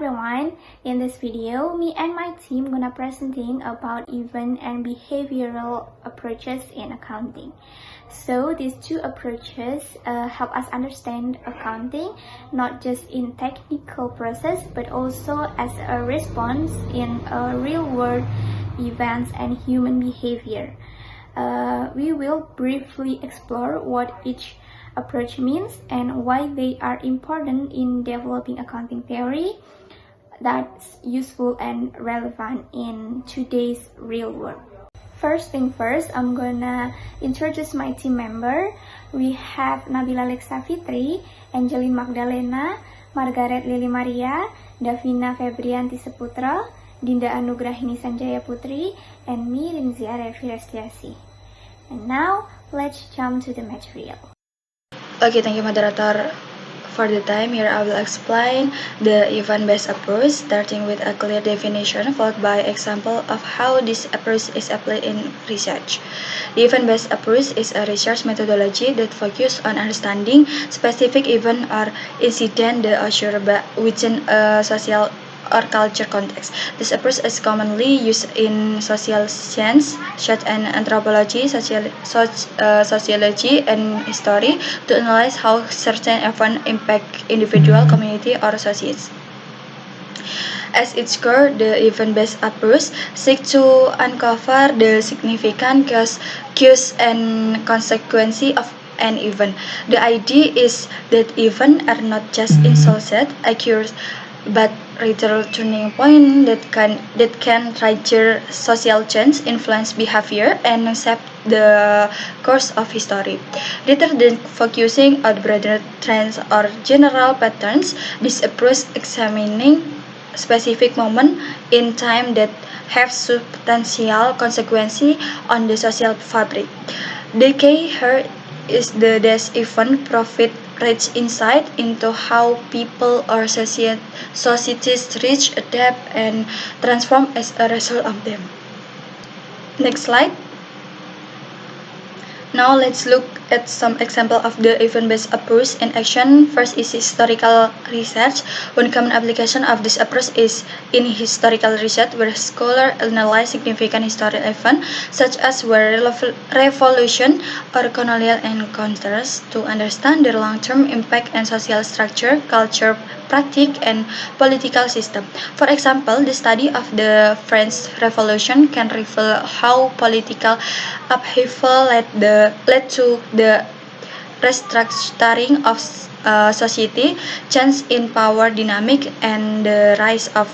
everyone, in this video, me and my team gonna presenting about event and behavioral approaches in accounting. So these two approaches help us understand accounting not just in technical process but also as a response in real world events and human behavior. We will briefly explore what each approach means and why they are important in developing accounting theory that's useful and relevant in today's real world. First thing first, I'm gonna introduce my team member. We have Nabila Lexa Fitri, Angeline Magdalena, Margaret Lili Maria, Davina Febrianti Seputra, Dinda Anugrahini Sanjaya Putri, and me, Rinzia Revi Restiasi. And now, let's jump to the material. Okay, thank you, moderator. For the time here, I will explain the event-based approach, starting with a clear definition, followed by example of how this approach is applied in research. The event-based approach is a research methodology that focuses on understanding specific event or incident that occur within a social or culture context. This approach is commonly used in social science, such as anthropology, sociology, and history, to analyze how certain events impact individual, community, or societies. As its core, the event-based approach seeks to uncover the significant cause and consequences of an event. The idea is that events are not just isolated occurrences, but rather turning point that can trigger social change, influence behavior, and shape the course of history. Rather than focusing on broader trends or general patterns, this approach examining specific moments in time that have substantial consequences on the social fabric. The key here is that event profit rich insight into how people or societies reach, adapt, and transform as a result of them. Next slide. Now let's look at some example of the event-based approach in action. First is historical research. One common application of this approach is in historical research, where scholars analyze significant historical events such as war, revolution, or colonial encounters to understand their long-term impact and social structure, culture, practice, and political system. For example, the study of the French Revolution can reveal how political upheaval led to the restructuring of society, change in power dynamic, and the rise of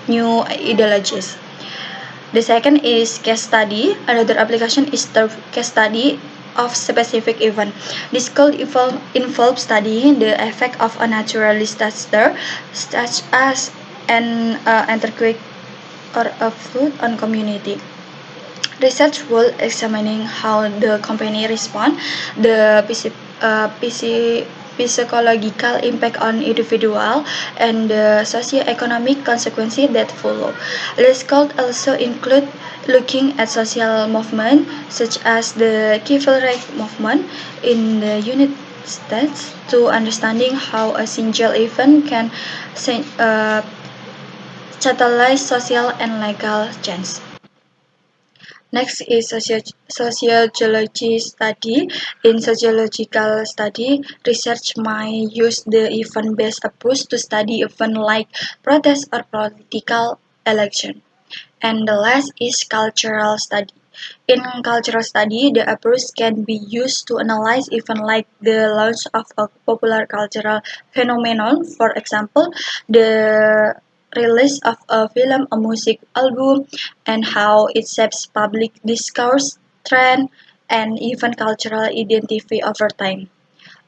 new ideologies. The second is case study. Another application is the case study of specific event. This could involve studying the effect of a natural disaster, such as an earthquake or a flood on community. Research will examining how the company respond, the psychological impact on individual, and the socio-economic consequences that follow. This could also include looking at social movements such as the civil rights movement in the United States to understanding how a single event can catalyze social and legal change. Next is sociology study. In sociological study, research might use the event-based approach to study events like protests or political election. And the last is cultural study. In cultural study, the approach can be used to analyze events like the launch of a popular cultural phenomenon, for example, the release of a film, a music album, and how it shapes public discourse, trend, and even cultural identity over time.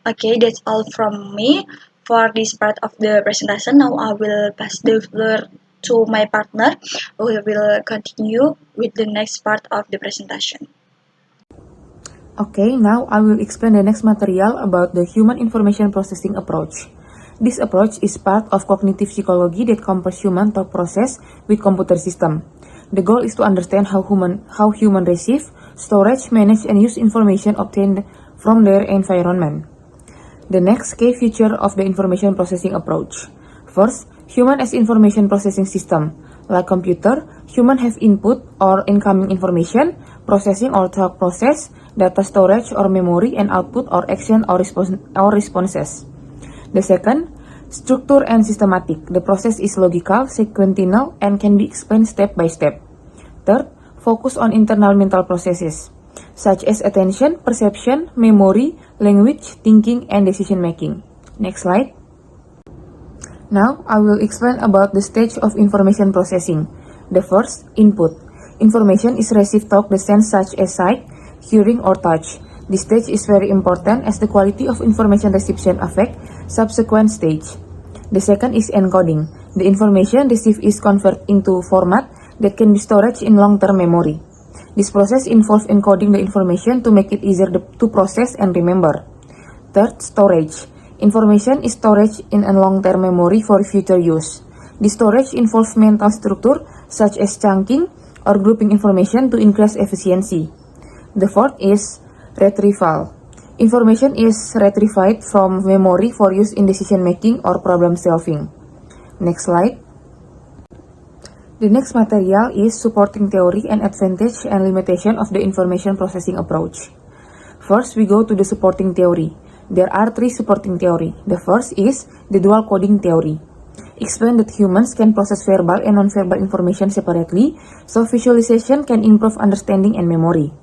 Okay, that's all from me for this part of the presentation. Now I will pass the floor to my partner who will continue with the next part of the presentation. Okay, now I will explain the next material about the human information processing approach. This approach is part of cognitive psychology that compares human thought process with computer system. The goal is to understand how human receive, storage, manage, and use information obtained from their environment. The next key feature of the information processing approach. First, Human as information processing system. Like computer, human have input or incoming information, processing or thought process, data storage or memory, and output or action or responses. The second, structure and systematic. The process is logical, sequential, and can be explained step by step. Third, focus on internal mental processes, such as attention, perception, memory, language, thinking, and decision making. Next slide. Now, I will explain about the stage of information processing. The first, input. Information is received through the sense such as sight, hearing, or touch. This stage is very important as the quality of information reception affects subsequent stage. The second is encoding. The information received is converted into format that can be stored in long-term memory. This process involves encoding the information to make it easier to process and remember. Third, storage. Information is stored in a long-term memory for future use. The storage involves mental structure such as chunking or grouping information to increase efficiency. The fourth is retrieval. Information is retrieved from memory for use in decision-making or problem-solving. Next slide. The next material is supporting theory and advantage and limitation of the information processing approach. First, we go to the supporting theory. There are three supporting theory. The first is the dual coding theory. Explain that humans can process verbal and non-verbal information separately, so visualization can improve understanding and memory.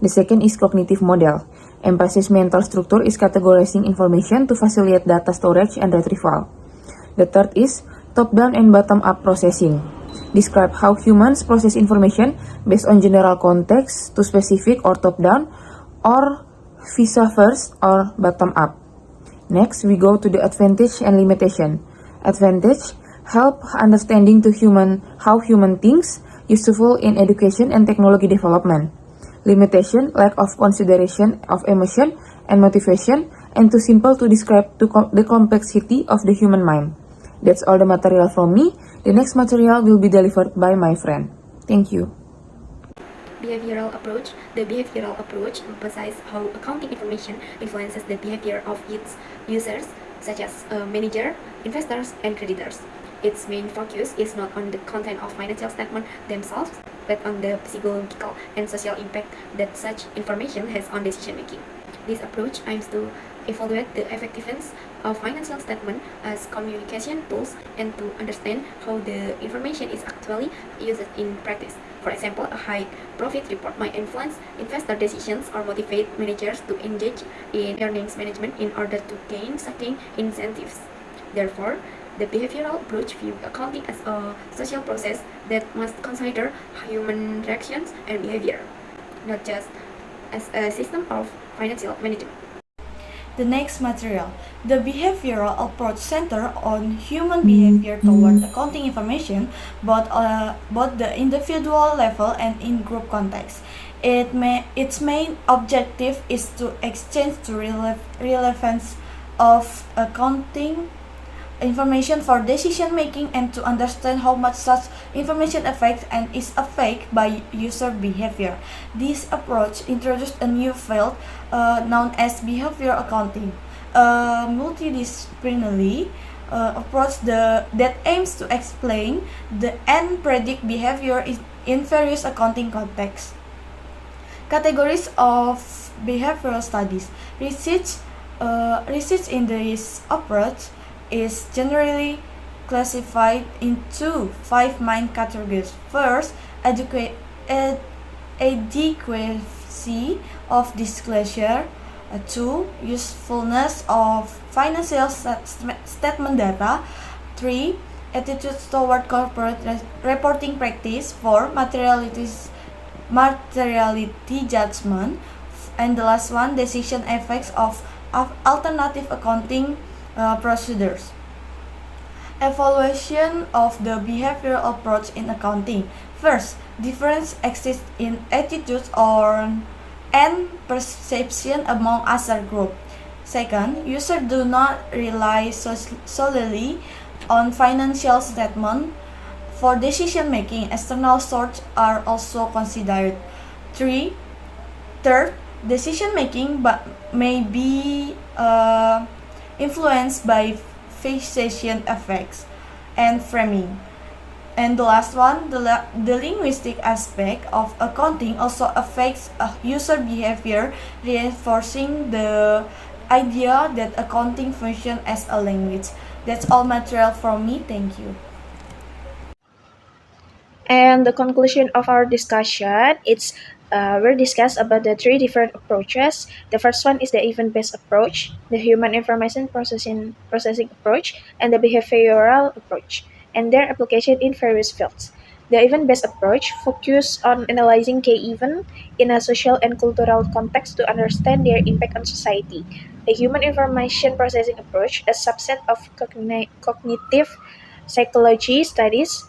The second is cognitive model. Emphasis mental structure is categorizing information to facilitate data storage and retrieval. The third is top-down and bottom-up processing. Describe how humans process information based on general context to specific or top-down or vice versa or bottom-up. Next, we go to the advantage and limitation. Advantage, help understanding to how human thinks, useful in education and technology development. Limitation, lack of consideration of emotion and motivation, and too simple to describe the complexity of the human mind. That's all the material from me. The next material will be delivered by my friend. Thank you. Behavioral approach. The behavioral approach emphasizes how accounting information influences the behavior of its users, such as manager, investors, and creditors. Its main focus is not on the content of financial statements themselves, but on the psychological and social impact that such information has on decision making. This approach aims to evaluate the effectiveness of financial statements as communication tools and to understand how the information is actually used in practice. For example, a high profit report might influence investor decisions or motivate managers to engage in earnings management in order to gain certain incentives. Therefore, the behavioral approach views accounting as a social process that must consider human reactions and behavior, not just as a system of financial management. The next material. The behavioral approach centers on human behavior toward accounting information, both the individual level and in group context. Its main objective is to exchange the relevance of accounting information for decision making and to understand how much such information affects and is affected by user behavior. This approach introduced a new field known as behavioral accounting, a multidisciplinary approach that aims to explain and predict behavior in various accounting contexts. Categories of behavioral studies. Research in this approach is generally classified into 5 main categories. First, adequacy of disclosure. 2. Usefulness of financial statement data. 3. Attitudes toward corporate reporting practice. 4. Materiality judgment. And the last one, decision effects of alternative accounting procedures. Evaluation of the behavioral approach in accounting. First, difference exists in attitudes and perception among user group. Second, users do not rely solely on financial statement. For decision making, external sources are also considered. Third, decision making may be influenced by fixation effects. and framing. And the last one, the linguistic aspect of accounting also affects user behavior, reinforcing the idea that accounting functions as a language. That's all material from me. Thank you. And the conclusion of our discussion, we'll discuss about the three different approaches. The first one is the event-based approach, the human information processing approach, and the behavioral approach, and their application in various fields. The event-based approach focuses on analyzing key events in a social and cultural context to understand their impact on society. The human information processing approach, a subset of cognitive psychology, studies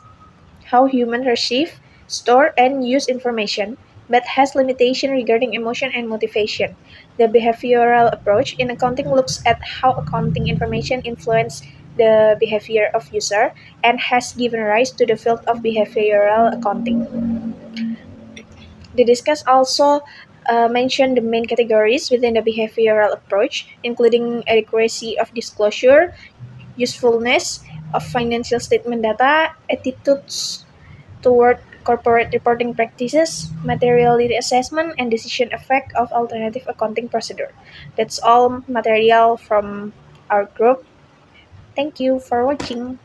how humans receive, store, and use information, but has limitation regarding emotion and motivation. The behavioral approach in accounting looks at how accounting information influence the behavior of user and has given rise to the field of behavioral accounting. The discuss also mention the main categories within the behavioral approach, including adequacy of disclosure, usefulness of financial statement data, attitudes toward corporate reporting practices, materiality assessment, and decision effect of alternative accounting procedure. That's all material from our group. Thank you for watching.